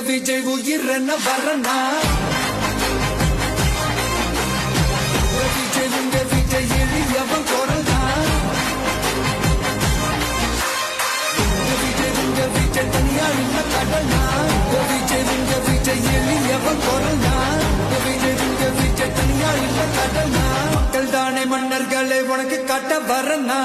விஜய் உயிரன வரனா விஜய் எளியவன் குரல்னா விஜய் தனியா இல்ல கடனா விஜய் எளியவன் குரல்னா விஜய் தனியா இல்ல கடனா மக்கள் தானே மன்னர்களை உனக்கு காட்ட வரனா